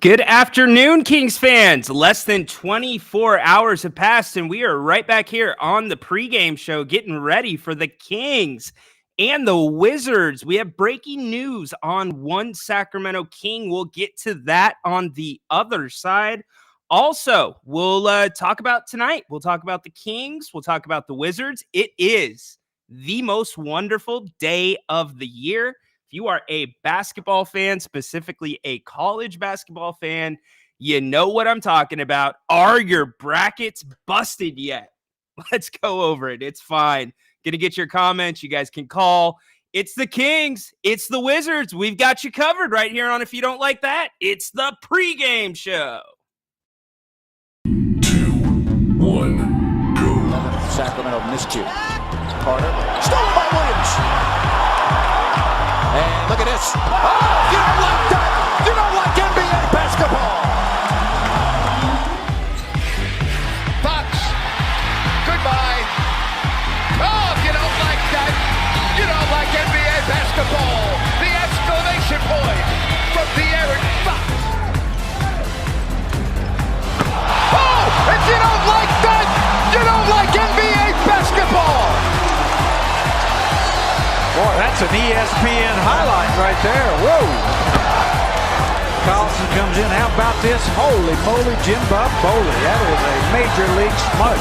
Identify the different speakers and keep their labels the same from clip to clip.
Speaker 1: Good afternoon, Kings fans. Less than 24 hours have passed, and we are right back here on the pregame show getting ready for the Kings and the Wizards. We have breaking news on one Sacramento King. We'll get to that on the other side. Also, we'll talk about tonight. We'll talk about the Kings. We'll talk about the Wizards. It is the most wonderful day of the year. If you are a basketball fan, specifically a college basketball fan, you know what I'm talking about. Are your brackets busted yet? Let's go over it. It's fine. Gonna get your comments. You guys can call. It's the Kings. It's the Wizards. We've got you covered right here on If You Don't Like That. It's the pregame show.
Speaker 2: 2, 1, go.
Speaker 3: Sacramento miscue. Carter. Stolen by Williams. And look at this. Oh, you don't like that. You don't like NBA basketball. Fox. Goodbye. Oh, if you don't like that, you don't like NBA basketball. The exclamation point from De'Aaron Fox. Oh, if you don't like that, you don't like NBA basketball.
Speaker 4: Boy, that's an ESPN highlight right there. Whoa. Carlson comes in. How about this? Holy moly, Jim Bob Bowley. That is a major league smush.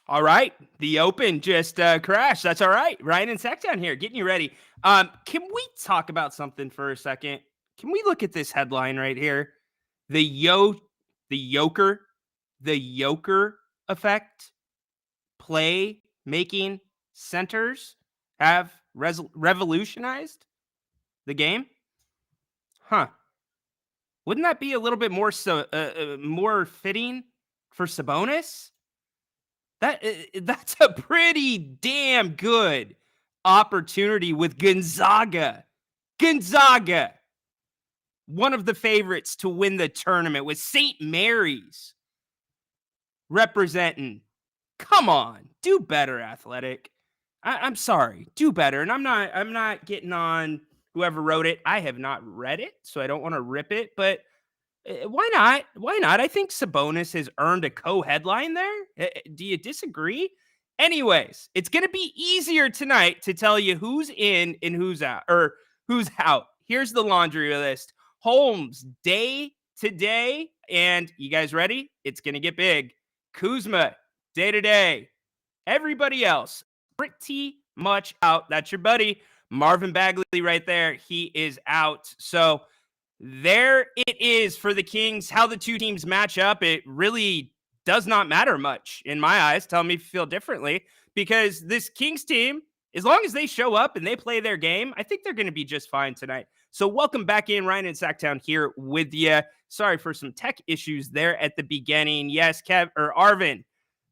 Speaker 1: All right. The Open just crashed. That's all right. Ryan and Sacktown here, getting you ready. Can we talk about something for a second? Can we look at this headline right here? The Joker effect. Play-making centers have revolutionized the game? Huh. Wouldn't that be a little bit more more fitting for Sabonis? That's a pretty damn good opportunity with Gonzaga. One of the favorites to win the tournament with St. Mary's representing. Come on, do better, Athletic. I'm sorry, do better. And I'm not getting on whoever wrote it. I have not read it, so I don't want to rip it. But why not? Why not? I think Sabonis has earned a co-headline there. Do you disagree? Anyways, it's going to be easier tonight to tell you who's in and who's out, or who's out. Here's the laundry list. Holmes, day to day. And you guys ready? It's going to get big. Kuzma, day to day. Everybody else, pretty much out. That's your buddy, Marvin Bagley right there. He is out. So there it is for the Kings. How the two teams match up, it really does not matter much in my eyes. Tell me if you feel differently, because this Kings team, as long as they show up and they play their game, I think they're going to be just fine tonight. So welcome back in. Ryno and Sacktown here with you. Sorry for some tech issues there at the beginning. Yes, Arvin.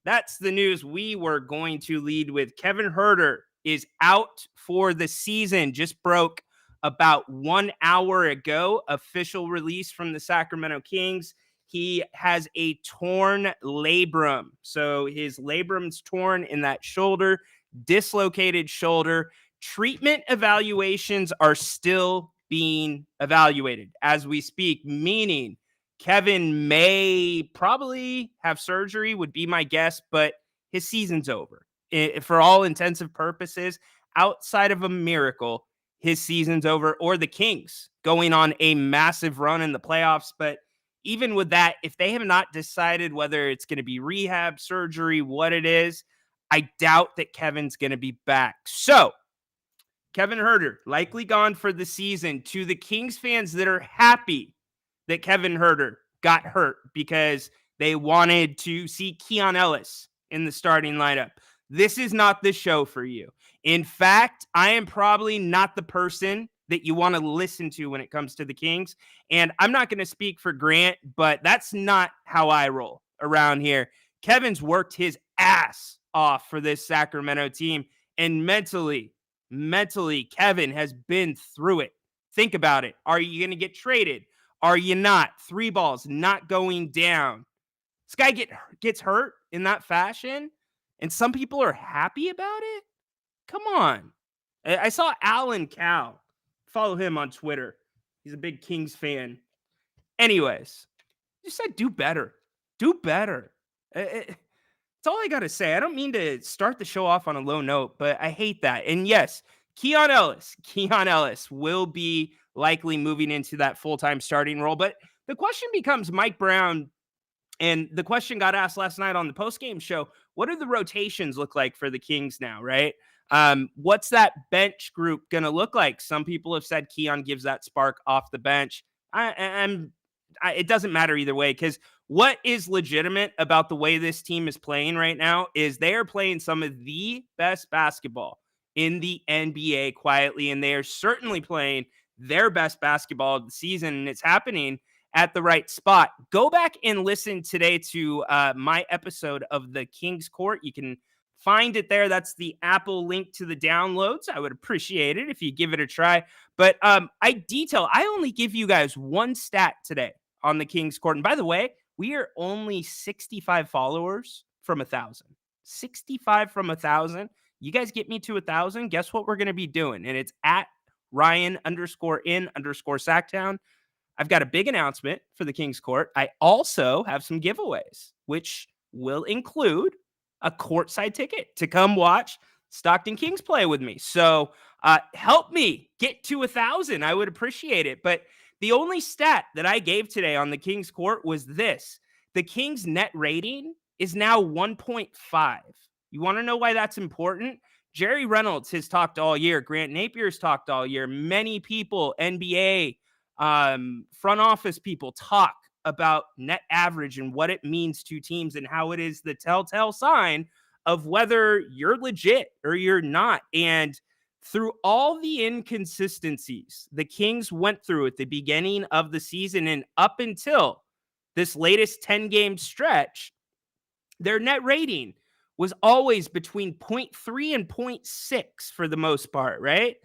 Speaker 1: That's the news we were going to lead with. Kevin Huerter is out for the season. Just broke about 1 hour ago. Official release from the Sacramento Kings. He has a torn labrum. So his labrum's torn in that shoulder, dislocated shoulder. Treatment evaluations are still being evaluated as we speak, meaning Kevin may probably have surgery, would be my guess, but his season's over. For all intensive purposes, outside of a miracle, his season's over, or the Kings going on a massive run in the playoffs. But even with that, if they have not decided whether it's going to be rehab, surgery, what it is, I doubt that Kevin's going to be back. So Kevin Huerter likely gone for the season. To the Kings fans that are happy that Kevin Huerter got hurt because they wanted to see Keon Ellis in the starting lineup, this is not the show for you. In fact, I am probably not the person that you want to listen to when it comes to the Kings. And I'm not going to speak for Grant, but that's not how I roll around here. Kevin's worked his ass off for this Sacramento team. And mentally, Kevin has been through it. Think about it. Are you going to get traded? Are you not? 3 balls not going down. This guy gets hurt in that fashion, and some people are happy about it? Come on. I saw Alan Cow Follow him on Twitter. He's a big Kings fan. Anyways, you said do better. Do better. That's all I got to say. I don't mean to start the show off on a low note, but I hate that. And yes, Keon Ellis will be likely moving into that full-time starting role. But the question becomes Mike Brown, and the question got asked last night on the post-game show, what do the rotations look like for the Kings now, right? What's that bench group going to look like? Some people have said Keon gives that spark off the bench. It doesn't matter either way, because what is legitimate about the way this team is playing right now is they are playing some of the best basketball in the NBA quietly, and they are certainly playing their best basketball of the season, and it's happening at the right spot. Go back and listen today to my episode of the Kings Court. You can find it there. That's the Apple link to the downloads. I would appreciate it if you give it a try. But I only give you guys one stat today on the Kings Court. And by the way, we are only 65 followers from 1,000. 65 from 1,000. You guys get me to 1,000. Guess what we're going to be doing? And it's at Ryan_in_Sacktown. I've got a big announcement for the Kings Court. I also have some giveaways, which will include a courtside ticket to come watch Stockton Kings play with me. So help me get to 1,000. I would appreciate it. But the only stat that I gave today on the Kings Court was this. The Kings net rating is now 1.5. You want to know why that's important? Jerry Reynolds has talked all year. Grant Napier's talked all year. Many people, NBA, front office people, talk about net average and what it means to teams and how it is the telltale sign of whether you're legit or you're not. And through all the inconsistencies the Kings went through at the beginning of the season and up until this latest 10-game stretch, their net rating was always between 0.3 and 0.6 for the most part, right?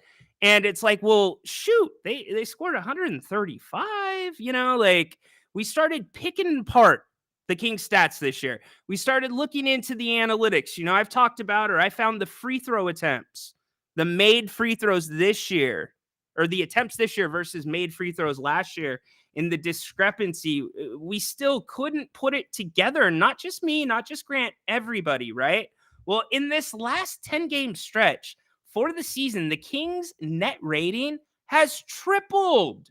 Speaker 1: And it's like, well, shoot, they scored 135, like we started picking apart the Kings stats this year. We started looking into the analytics. I've talked about, or I found the free throw attempts, the made free throws this year, or the attempts this year versus made free throws last year, in the discrepancy. We still couldn't put it together. Not just me, not just Grant, everybody, right? Well, in this last 10-game stretch for the season, the Kings net rating has tripled.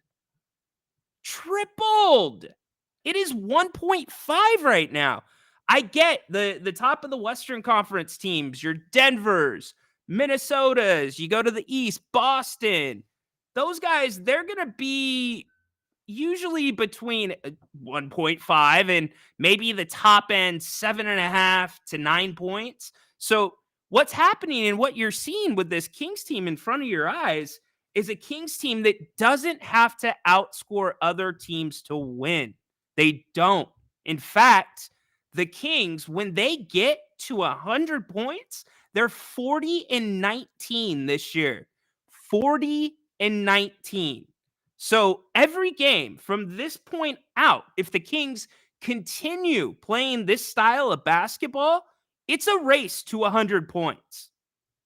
Speaker 1: It is 1.5 right now. I get the top of the Western Conference teams, your Denvers, Minnesotas, you go to the East, Boston. Those guys, they're going to be usually between 1.5 and maybe the top end 7.5 to 9 points. So what's happening and what you're seeing with this Kings team in front of your eyes is a Kings team that doesn't have to outscore other teams to win. They don't. In fact, the Kings, when they get to 100 points, they're 40-19 this year. 40-19. So every game from this point out, if the Kings continue playing this style of basketball, it's a race to 100 points.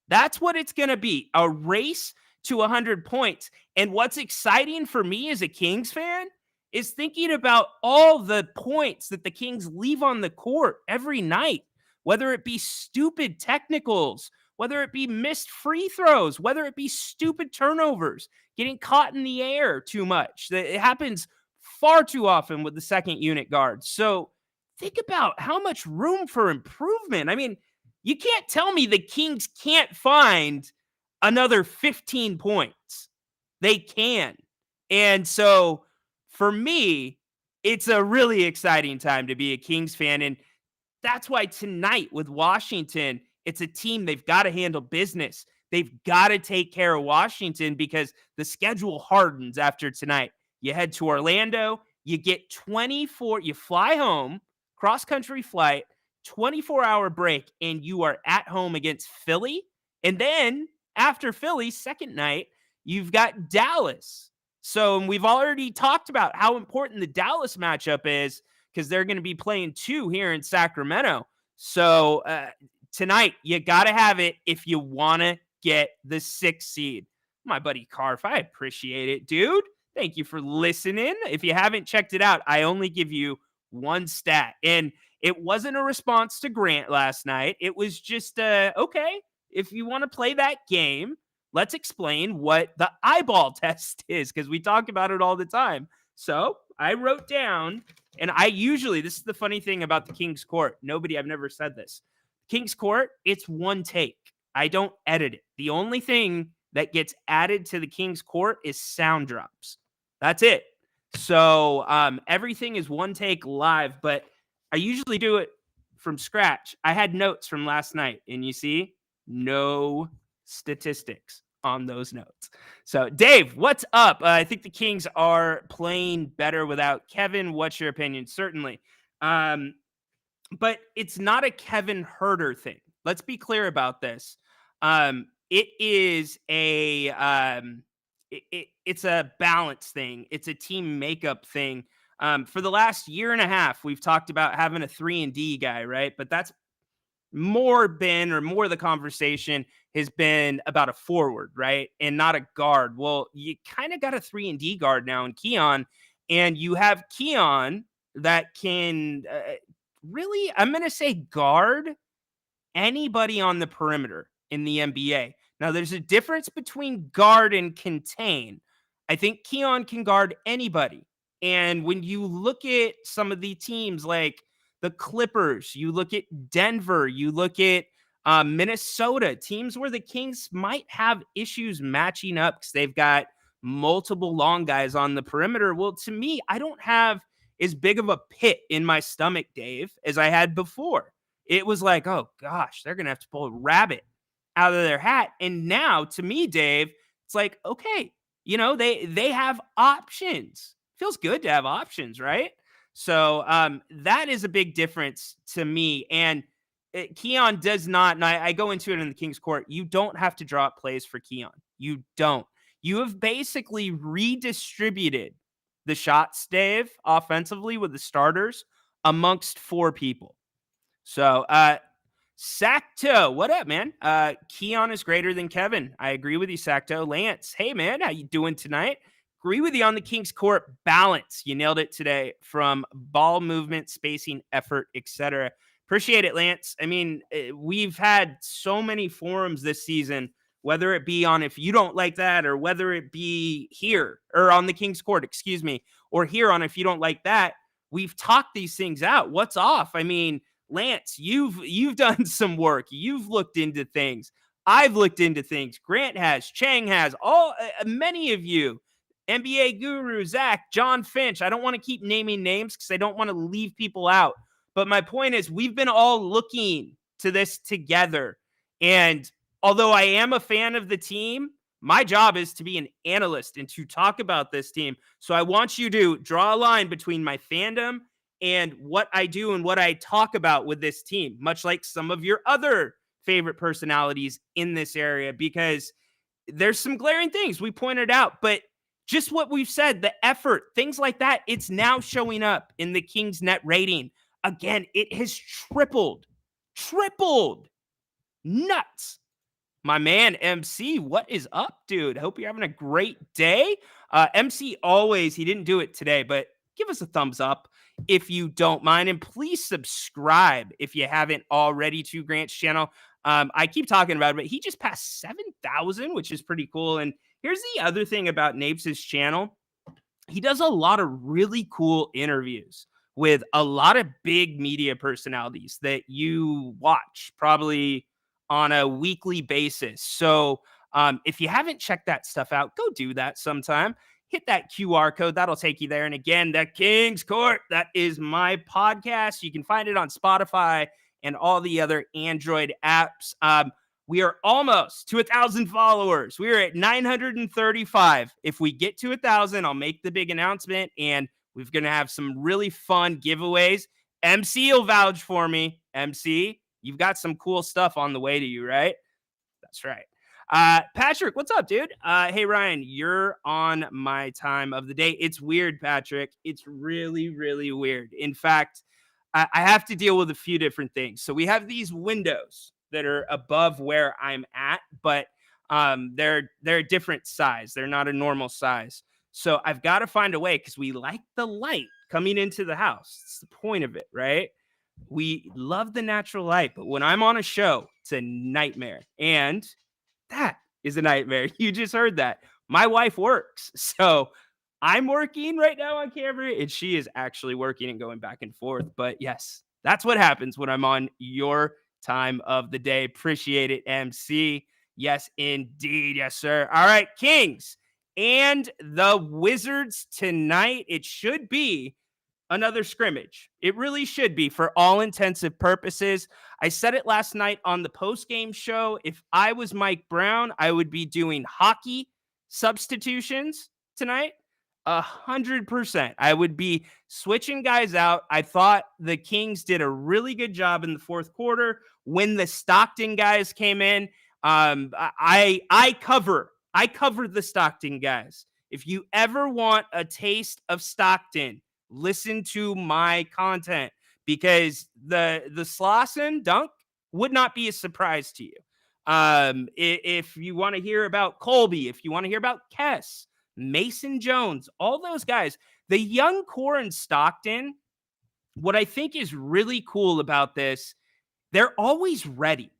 Speaker 1: That's what it's going to be, a race to 100 points. And what's exciting for me as a Kings fan is thinking about all the points that the Kings leave on the court every night, whether it be stupid technicals, whether it be missed free throws, whether it be stupid turnovers, getting caught in the air too much. It happens far too often with the second unit guards. So think about how much room for improvement. I mean, you can't tell me the Kings can't find another 15 points. They can. And so for me, it's a really exciting time to be a Kings fan. And that's why tonight with Washington, it's a team they've got to handle business. They've got to take care of Washington because the schedule hardens after tonight. You head to Orlando, you get 24, you fly home, cross-country flight, 24-hour break, and you are at home against Philly. And then after Philly, second night, you've got Dallas. So we've already talked about how important the Dallas matchup is because they're going to be playing 2 here in Sacramento. So tonight, you got to have it if you want to get the 6th seed. my buddy Carf. I appreciate it, dude. Thank you for listening. If you haven't checked it out, I only give you one stat. And it wasn't a response to Grant last night. It was just, okay, if you want to play that game, let's explain what the eyeball test is, because we talk about it all the time. So I wrote down, and this is the funny thing about the King's Court. I've never said this. King's Court, it's one take. I don't edit it. The only thing that gets added to the King's Court is sound drops. That's it. So everything is one take live, but I usually do it from scratch. I had notes from last night, and you see, no statistics on those notes. So, Dave, what's up? I think the Kings are playing better without Kevin. What's your opinion? Certainly. But it's not a Kevin Herter thing. Let's be clear about this. It is it's a balance thing. It's a team makeup thing. For the last year and a half, we've talked about having a 3-and-D guy, right? But that's more the conversation has been about a forward, right? And not a guard. Well, you kind of got a 3-and-D guard now in Keon, and you have Keon that can really, I'm going to say, guard anybody on the perimeter in the NBA. Now, there's a difference between guard and contain. I think Keon can guard anybody. And when you look at some of the teams like the Clippers, you look at Denver, you look at Minnesota, teams where the Kings might have issues matching up because they've got multiple long guys on the perimeter. Well, to me, I don't have as big of a pit in my stomach, Dave, as I had before. It was like, oh gosh, they're going to have to pull a rabbit out of their hat. And now, to me, Dave, it's like, okay, they have options. Feels good to have options, right? So that is a big difference to me. And Keon does not, and I go into it in the King's Court, you don't have to draw up plays for Keon. You don't. You have basically redistributed the shots, Dave, offensively with the starters amongst 4 people. So, Sacto, what up, man? Keon is greater than Kevin. I agree with you, Sacto. Lance, hey, man, how you doing tonight? Agree with you on the King's Court balance. You nailed it today, from ball movement, spacing, effort, etc. Appreciate it, Lance. I mean, we've had so many forums this season, whether it be on If You Don't Like That, or whether it be here, or on the King's Court, excuse me, or here on If You Don't Like That. We've talked these things out. What's off? I mean, Lance, you've done some work. You've looked into things. I've looked into things. Grant has. Chang has. Many of you. NBA Guru, Zach, John Finch. I don't want to keep naming names because I don't want to leave people out. But my point is, we've been all looking to this together. And although I am a fan of the team, my job is to be an analyst and to talk about this team. So I want you to draw a line between my fandom and what I do and what I talk about with this team, much like some of your other favorite personalities in this area, because there's some glaring things we pointed out, but just what we've said, the effort, things like that, it's now showing up in the Kings net rating. Again, it has tripled. Nuts. My man, MC, what is up, dude? Hope you're having a great day. MC always, he didn't do it today, but give us a thumbs up if you don't mind. And please subscribe if you haven't already to Grant's channel. I keep talking about it, but he just passed 7,000, which is pretty cool. And here's the other thing about Napes' channel. He does a lot of really cool interviews with a lot of big media personalities that you watch probably on a weekly basis. So if you haven't checked that stuff out, go do that sometime. Hit that QR code. That'll take you there. And again, the King's Court, that is my podcast. You can find it on Spotify and all the other Android apps. We are almost to 1,000 followers. We are at 935. If we get to 1,000, I'll make the big announcement, and we're going to have some really fun giveaways. MC will vouch for me. MC, you've got some cool stuff on the way to you, right? That's right. Patrick, what's up, dude? Hey, Ryan, you're on my time of the day. It's weird, Patrick. It's really, really weird. In fact, I have to deal with a few different things. So we have these windows that are above where I'm at, but They're a different size. They're not a normal size. So I've got to find a way because we like the light coming into the house. It's the point of it, right? We love the natural light, but when I'm on a show, it's a nightmare. And that is a nightmare. You just heard that. My wife works. So I'm working right now on camera, and she is actually working and going back and forth. But yes, that's what happens when I'm on your time of the day. Appreciate it, MC. Yes, indeed. Yes, sir. All right, Kings and the Wizards tonight. It should be another scrimmage. It really should be for all intensive purposes. I said it last night on the post-game show. If I was Mike Brown, I would be doing hockey substitutions tonight. 100%. I would be switching guys out. I thought the Kings did a really good job in the fourth quarter when the Stockton guys came in. I cover the Stockton guys. If you ever want a taste of Stockton, listen to my content because the Slauson dunk would not be a surprise to you. If you want to hear about Colby, if you want to hear about Kess, Mason Jones, all those guys, the young core in Stockton, what I think is really cool about this, they're always ready.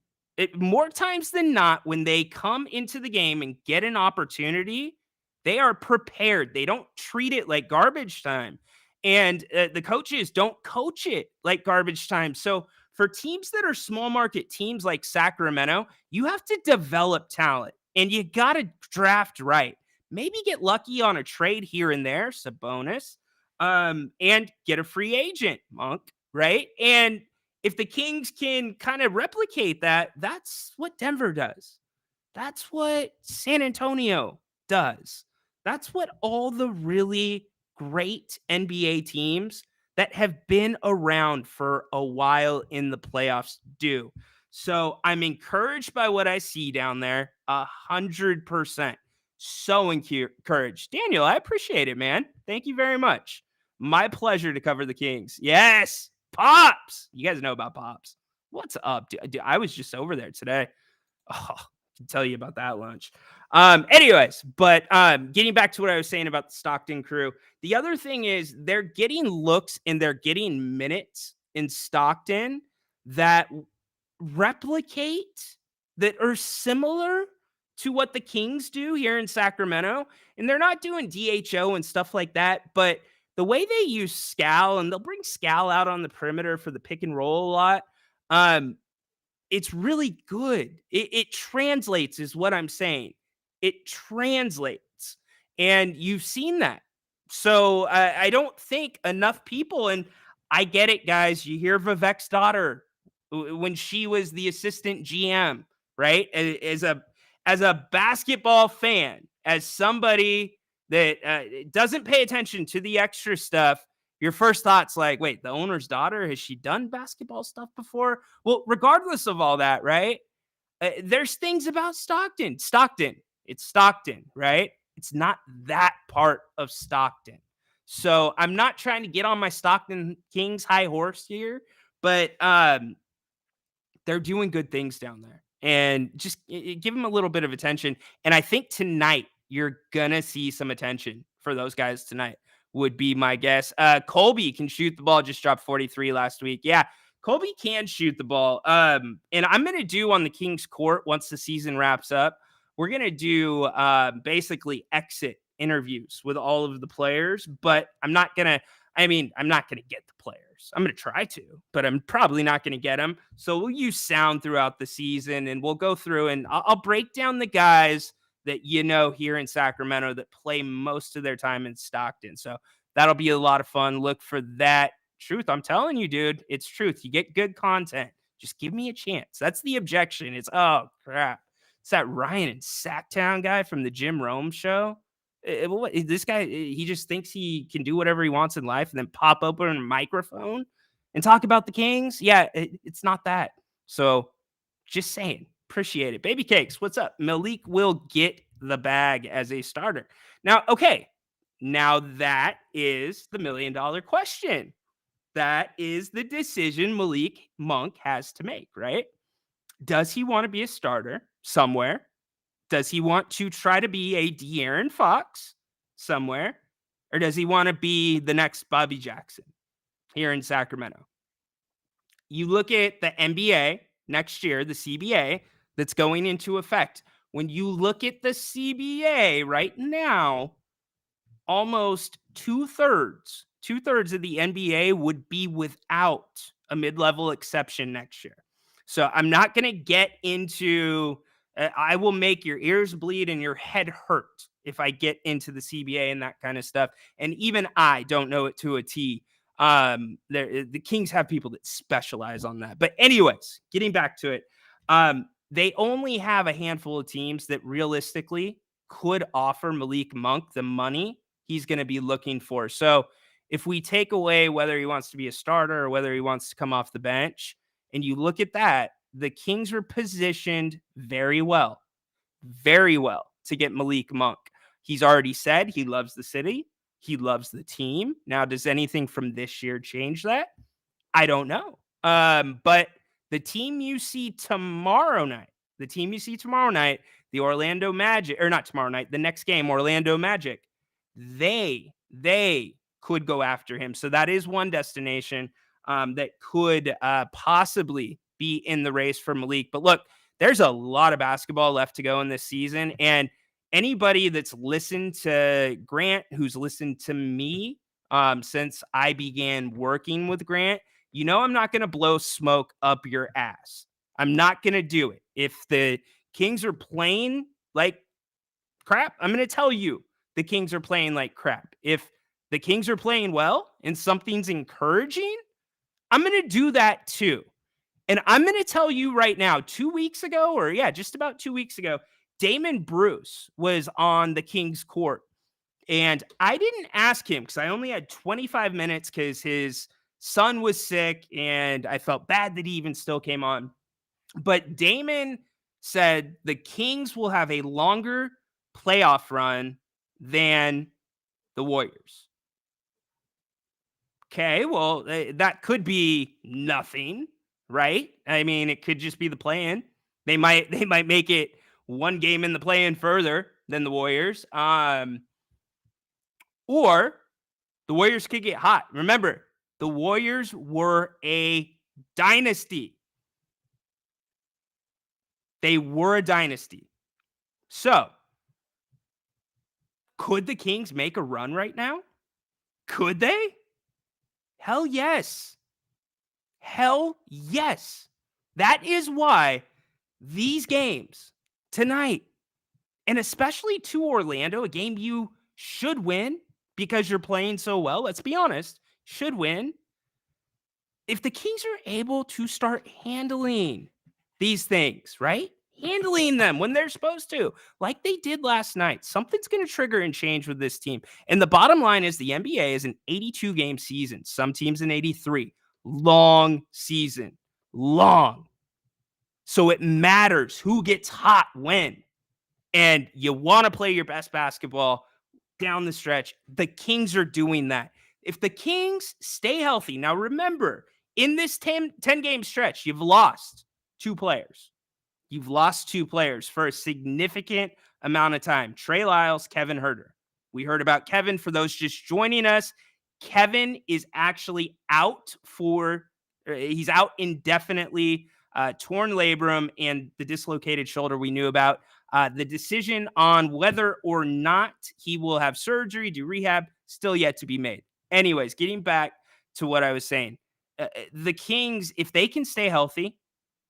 Speaker 1: More times than not, when they come into the game and get an opportunity, they are prepared. They don't treat it like garbage time. And the coaches don't coach it like garbage time. So for teams that are small market teams like Sacramento, you have to develop talent and you got to draft right. Maybe get lucky on a trade here and there, Sabonis, and get a free agent, Monk, right? And if the Kings can kind of replicate that, that's what Denver does. That's what San Antonio does. That's what all the really great NBA teams that have been around for a while in the playoffs do. So I'm encouraged by what I see down there. 100%. So encouraged. Daniel, I appreciate it, man. Thank you very much. My pleasure to cover the Kings. Yes. Pops. You guys know about Pops. What's up, dude? I was just over there today. Oh, I can tell you about that lunch. Anyways, but getting back to what I was saying about the Stockton crew, the other thing is they're getting looks and they're getting minutes in Stockton that replicate, that are similar to what the Kings do here in Sacramento. And they're not doing DHO and stuff like that, but the way they use Scal, and they'll bring Scal out on the perimeter for the pick and roll a lot. It's really good. It translates is what I'm saying. It translates. And you've seen that. So I don't think enough people, and I get it, guys. You hear Vivek's daughter when she was the assistant GM, right? As a basketball fan, as somebody that doesn't pay attention to the extra stuff, your first thought's like, wait, the owner's daughter, has she done basketball stuff before? Well, regardless of all that, right? There's things about Stockton. It's Stockton, right? It's not that part of Stockton. So I'm not trying to get on my Stockton Kings high horse here, but they're doing good things down there. And just give them a little bit of attention. And I think tonight you're going to see some attention for those guys tonight, would be my guess. Colby can shoot the ball, just dropped 43 last week. Yeah, Colby can shoot the ball. And I'm going to do on the Kings court once the season wraps up, we're going to do basically exit interviews with all of the players, but I'm not going to get the players. I'm going to try to, but I'm probably not going to get them. So we'll use sound throughout the season and we'll go through and I'll break down the guys that here in Sacramento that play most of their time in Stockton. So that'll be a lot of fun. Look for that. Truth, I'm telling you, dude, it's truth. You get good content. Just give me a chance. That's the objection. It's, oh, crap. It's that Ryan and Sacktown guy from the Jim Rome show. This guy, he just thinks he can do whatever he wants in life and then pop open a microphone and talk about the Kings. Yeah, it's not that. So just saying. Appreciate it. Baby Cakes, what's up? Malik will get the bag as a starter. Now, okay. Now that is the $1 million question. That is the decision Malik Monk has to make, right? Does he want to be a starter somewhere? Does he want to try to be a De'Aaron Fox somewhere? Or does he want to be the next Bobby Jackson here in Sacramento? You look at the NBA next year, the CBA that's going into effect. When you look at the CBA right now, almost two-thirds of the NBA would be without a mid-level exception next year. So I'm not going to get into I will make your ears bleed and your head hurt if I get into the CBA and that kind of stuff. And even I don't know it to a T. The Kings have people that specialize on that. But anyways, getting back to it, they only have a handful of teams that realistically could offer Malik Monk the money he's going to be looking for. So if we take away whether he wants to be a starter or whether he wants to come off the bench, and you look at that, the Kings are positioned very well to get Malik Monk. He's already said he loves the city. He loves the team. Now, does anything from this year change that? I don't know. But the team you see tomorrow night, the Orlando Magic, or not tomorrow night, the next game, Orlando Magic, they could go after him. So that is one destination that could possibly be in the race for Malik. But look, there's a lot of basketball left to go in this season. And anybody that's listened to Grant, who's listened to me since I began working with Grant, you know I'm not going to blow smoke up your ass. I'm not going to do it. If the Kings are playing like crap, I'm going to tell you the Kings are playing like crap. If the Kings are playing well and something's encouraging, I'm going to do that too. And I'm going to tell you right now, 2 weeks ago, or just about 2 weeks ago, Damon Bruce was on the Kings court. And I didn't ask him because I only had 25 minutes because his son was sick and I felt bad that he even still came on. But Damon said the Kings will have a longer playoff run than the Warriors. Okay, well, that could be nothing, right? I mean, it could just be the play-in. They might make it one game in the play-in further than the Warriors. Or the Warriors could get hot. Remember, the Warriors were a dynasty. They were a dynasty. So, could the Kings make a run right now? Could they? Hell yes. Hell yes. That is why these games tonight, and especially to Orlando, a game you should win because you're playing so well, let's be honest, should win. If the Kings are able to start handling these things, right? Handling them when they're supposed to, like they did last night, something's going to trigger and change with this team. And the bottom line is the NBA is an 82-game season. Some teams in 83. Long season. Long. So it matters who gets hot when. And you want to play your best basketball down the stretch. The Kings are doing that. If the Kings stay healthy, now remember, in this 10-game stretch, you've lost two players. You've lost two players for a significant amount of time. Trey Lyles, Kevin Huerter. We heard about Kevin. For those just joining us, Kevin is actually out he's out indefinitely, torn labrum and the dislocated shoulder we knew about. The decision on whether or not he will have surgery, do rehab, still yet to be made. Anyways, getting back to what I was saying. The Kings, if they can stay healthy,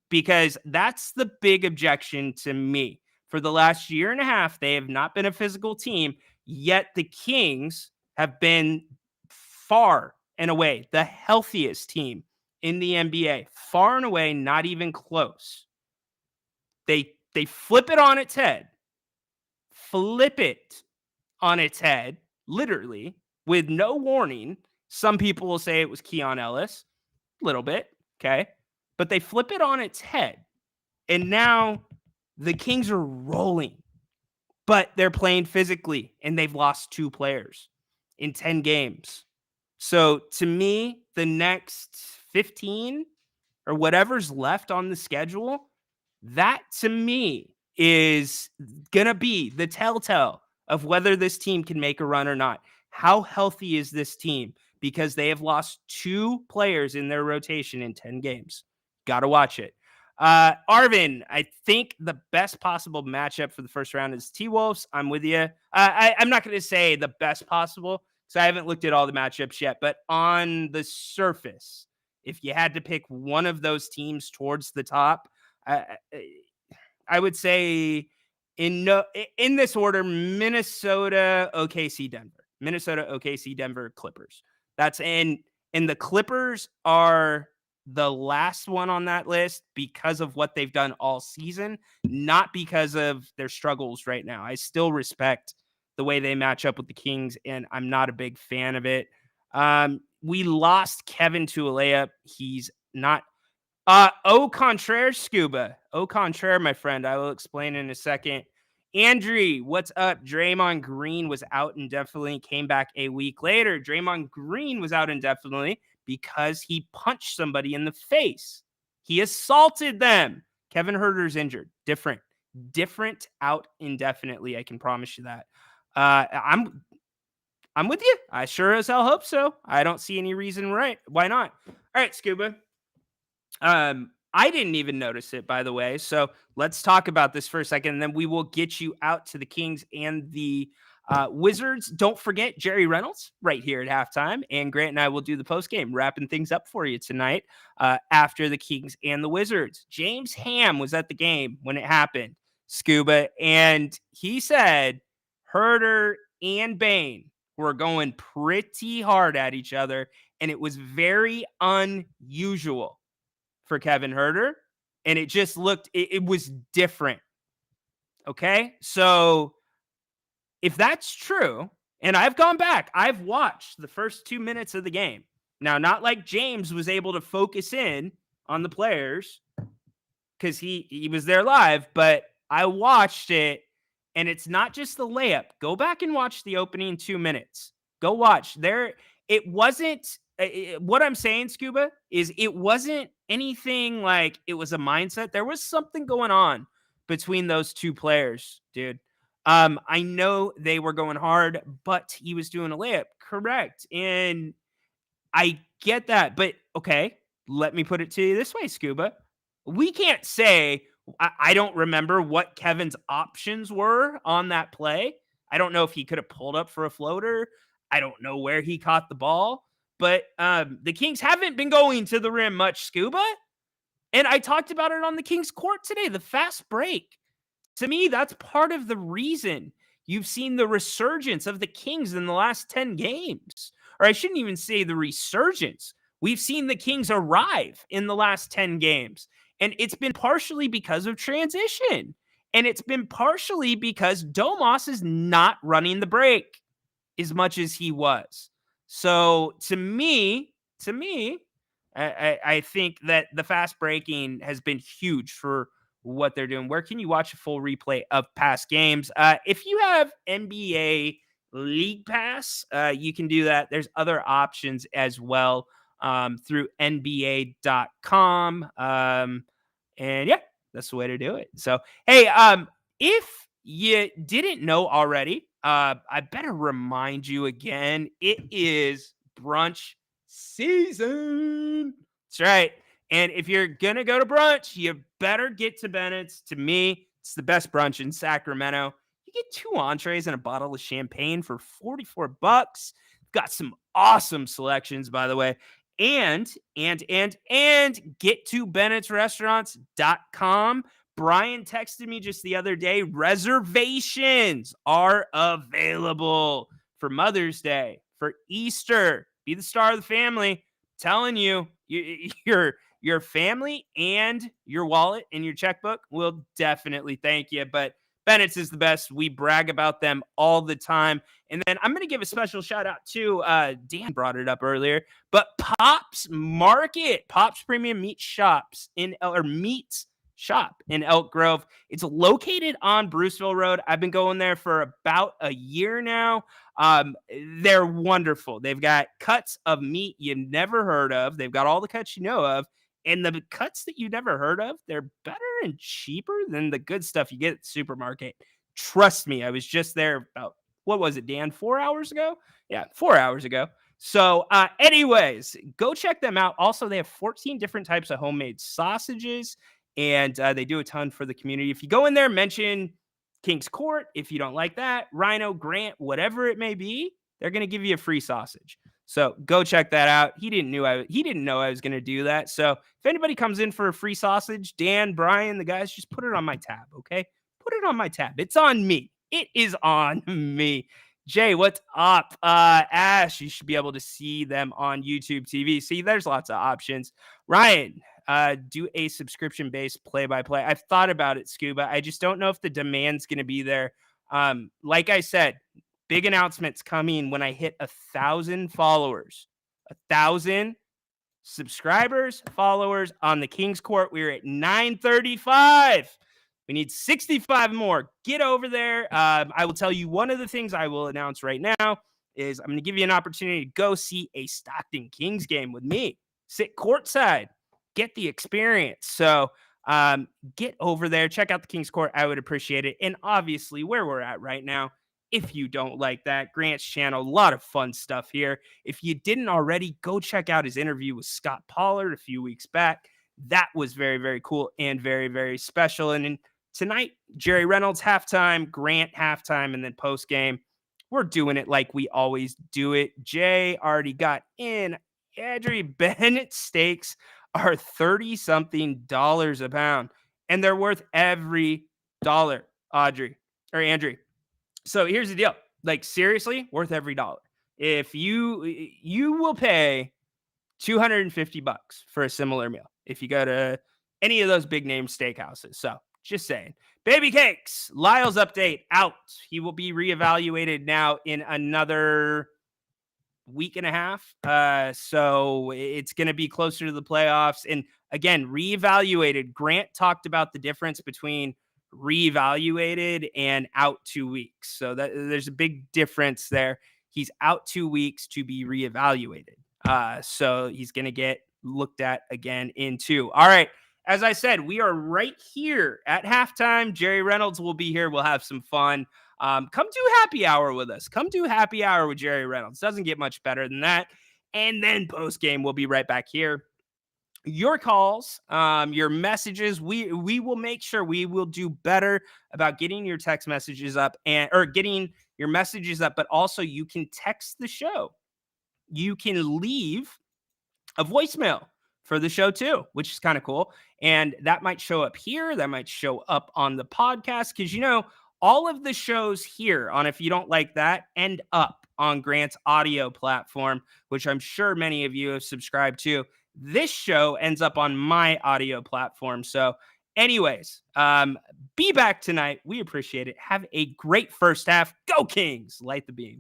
Speaker 1: because that's the big objection to me. For the last year and a half, they have not been a physical team, yet the Kings have been far and away the healthiest team in the NBA. Far and away, not even close. They flip it on its head. Flip it on its head, literally, with no warning. Some people will say it was Keon Ellis. A little bit, okay? But they flip it on its head. And now the Kings are rolling. But they're playing physically. And they've lost two players in 10 games. So to me, the next 15 or whatever's left on the schedule, that to me is going to be the telltale of whether this team can make a run or not. How healthy is this team? Because they have lost 2 players in their rotation in 10 games. Got to watch it. Arvin, I think the best possible matchup for the first round is T-Wolves. I'm with you. I'm not going to say the best possible because I haven't looked at all the matchups yet, but on the surface, if you had to pick one of those teams towards the top, I would say in this order: Minnesota, OKC, Denver. Minnesota, OKC, Denver, Clippers. And the Clippers are the last one on that list because of what they've done all season, not because of their struggles right now. I still respect the way they match up with the Kings, and I'm not a big fan of it. We lost Kevin to a layup. He's not. Au contraire, Scuba. Au contraire, my friend. I will explain in a second. Andrew, what's up? Draymond Green was out indefinitely, came back a week later. Draymond Green was out indefinitely because he punched somebody in the face. He assaulted them. Kevin Huerter's injured. Different out indefinitely. I can promise you that. I'm with you. I sure as hell hope so. I don't see any reason why not. All right, Scuba. I didn't even notice it, by the way. So let's talk about this for a second, and then we will get you out to the Kings and the Wizards. Don't forget Jerry Reynolds right here at halftime, and Grant and I will do the postgame, wrapping things up for you tonight after the Kings and the Wizards. James Ham was at the game when it happened, Scuba, and he said Herter and Bane were going pretty hard at each other, and it was very unusual for Kevin Huerter, and it just looked, it was different. Okay, so if that's true, and I've gone back, I've watched the first 2 minutes of the game. Now, not like James was able to focus in on the players because he was there live, but I watched it, and it's not just the layup. Go back and watch the opening 2 minutes. Go watch. It wasn't. What I'm saying, Scuba, is it wasn't anything like it was a mindset. There was something going on between those 2 players, dude. I know they were going hard, but he was doing a layup, correct? And I get that, but okay, let me put it to you this way, Scuba. We can't say I don't remember what Kevin's options were on that play. I don't know if he could have pulled up for a floater. I don't know where he caught the ball. But the Kings haven't been going to the rim much, Scuba. And I talked about it on the Kings court today, the fast break. To me, that's part of the reason you've seen the resurgence of the Kings in the last 10 games. Or I shouldn't even say the resurgence. We've seen the Kings arrive in the last 10 games. And it's been partially because of transition. And it's been partially because Domas is not running the break as much as he was. So to me, I think that the fast breaking has been huge for what they're doing. Where can you watch a full replay of past games? If you have NBA League Pass, you can do that. There's other options as well through NBA.com. And yeah, that's the way to do it. So, hey, if you didn't know already, I better remind you again, it is brunch season. That's right. And if you're going to go to brunch, you better get to Bennett's. To me, it's the best brunch in Sacramento. You get 2 entrees and a bottle of champagne for $44. Got some awesome selections, by the way. And get to Bennett'sRestaurants.com. Brian texted me just the other day. Reservations are available for Mother's Day, for Easter. Be the star of the family. Telling you, your family and your wallet and your checkbook will definitely thank you. But Bennett's is the best. We brag about them all the time. And then I'm going to give a special shout out to Dan brought it up earlier, but Pops Market, Pops Premium Meat Shops Meats Shop in Elk Grove. It's located on Bruceville Road. I've been going there for about a year now. They're wonderful. They've got cuts of meat you've never heard of. They've got all the cuts you know of. And the cuts that you never heard of, they're better and cheaper than the good stuff you get at the supermarket. Trust me, I was just there about, what was it, Dan, 4 hours ago? Yeah, 4 hours ago. So, anyways, go check them out. Also, they have 14 different types of homemade sausages, and they do a ton for the community. If you go in there, mention King's Court. If you don't like that, Ryno, Grant, whatever it may be, they're going to give you a free sausage. So go check that out. He didn't know I was going to do that. So if anybody comes in for a free sausage, Dan, Brian, the guys, just put it on my tab, okay? Put it on my tab. It's on me. It is on me. Jay, what's up? Ash, you should be able to see them on YouTube TV. See, there's lots of options. Ryan, do a subscription-based play-by-play. I've thought about it, Scuba. I just don't know if the demand's going to be there. Like I said, big announcements coming when I hit 1,000 followers. 1,000 subscribers, followers on the King's Court. We're at 935. We need 65 more. Get over there. I will tell you one of the things I will announce right now is I'm going to give you an opportunity to go see a Stockton Kings game with me. Sit courtside. Get the experience. So get over there. Check out the King's Court. I would appreciate it. And obviously, where we're at right now, if you don't like that, Grant's channel, a lot of fun stuff here. If you didn't already, go check out his interview with Scott Pollard a few weeks back. That was very, very cool and very, very special. And tonight, Jerry Reynolds halftime, Grant halftime, and then post game. We're doing it like we always do it. Jay already got in. Audrey Bennett steaks are $30-something a pound, and they're worth every dollar, Andrew. So here's the deal. Like, seriously, worth every dollar. If you will pay $250 for a similar meal if you go to any of those big name steakhouses. So just saying. Baby Cakes, Lyle's update out. He will be reevaluated now in another week and a half. So it's going to be closer to the playoffs. And again, reevaluated. Grant talked about the difference between reevaluated and out 2 weeks. So there's a big difference there. He's out 2 weeks to be reevaluated. So he's going to get looked at again in 2. All right. As I said, we are right here at halftime. Jerry Reynolds will be here. We'll have some fun. Come do happy hour with us. Come do happy hour with Jerry Reynolds. Doesn't get much better than that. And then post game, we'll be right back here. Your calls, your messages, we will make sure we will do better about getting your text messages up or getting your messages up, but also you can text the show. You can leave a voicemail for the show too, which is kind of cool. And that might show up here. That might show up on the podcast because, all of the shows here on If You Don't Like That end up on Grant's audio platform, which I'm sure many of you have subscribed to. This show ends up on my audio platform. So anyways, be back tonight. We appreciate it. Have a great first half. Go Kings. Light the beam.